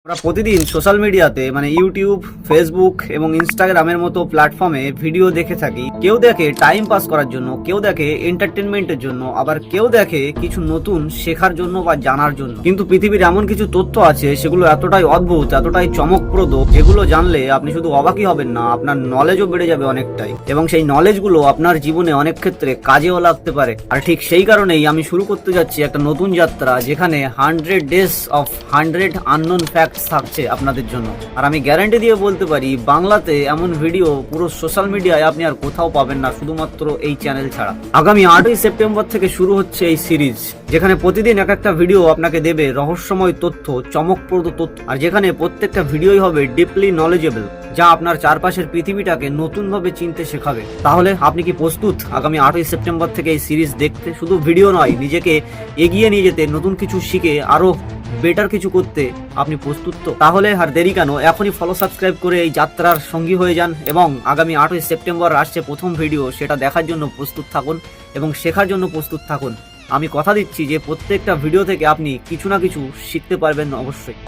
আমরা প্রতিদিন সোশ্যাল মিডিয়াতে মানে ইউটিউব, ফেসবুক এবং ইনস্টাগ্রামের মতো প্ল্যাটফর্মে ভিডিও দেখে থাকি। কেউ দেখে টাইম পাস করার জন্য, কেউ দেখে এন্টারটেনমেন্টের জন্য, আবার কেউ দেখে কিছু নতুন শেখার জন্য বা জানার জন্য। কিন্তু পৃথিবীর এমন কিছু তথ্য আছে সেগুলো এতটাই অদ্ভুত, এতটাই চমকপ্রদ, যেগুলো জানলে আপনি শুধু অবাকই হবেন না, আপনার নলেজও বেড়ে যাবে অনেকটাই, এবং সেই নলেজগুলো আপনার জীবনে অনেক ক্ষেত্রে কাজেও লাগতে পারে। আর ঠিক সেই কারণেই আমি শুরু করতে যাচ্ছি একটা নতুন যাত্রা, যেখানে 100 ডেজ অফ 100 আননোন ফ্যাক্ট থাকছে আপনাদের জন্য। আর আমি গ্যারান্টি দিয়ে বলতে পারি, বাংলাতে এমন ভিডিও পুরো সোশ্যাল মিডিয়ায় আপনি আর কোথাও পাবেন না, শুধুমাত্র এই চ্যানেল ছাড়া। আগামী 8ই সেপ্টেম্বর থেকে শুরু হচ্ছে এই সিরিজ, যেখানে প্রতিদিন এক একটা ভিডিও আপনাকে দেবে রহস্যময় তথ্য, চমকপ্রদ তথ্য, আর যেখানে প্রত্যেকটা ভিডিওই হবে ডিপলি নলেজেবল, যা আপনার চারপাশের পৃথিবীটাকে নতুনভাবে চিনতে শেখাবে। তাহলে আপনি কি প্রস্তুত আগামী 8ই সেপ্টেম্বর থেকে এই সিরিজ দেখতে? শুধু ভিডিও নয়, নিজেকে এগিয়ে নিয়ে যেতে, নতুন কিছু শিখে আরো বেটার কিছু করতে আপনি প্রস্তুত তো? তাহলে আর দেরি কেন, এখনই ফলো সাবস্ক্রাইব করে এই যাত্রার সঙ্গী হয়ে যান, এবং আগামী 8ই সেপ্টেম্বর আসছে প্রথম ভিডিও, সেটা দেখার জন্য প্রস্তুত থাকুন এবং শেখার জন্য প্রস্তুত থাকুন। আমি কথা দিচ্ছি যে প্রত্যেকটা ভিডিও থেকে আপনি কিছু না কিছু শিখতে পারবেন অবশ্যই।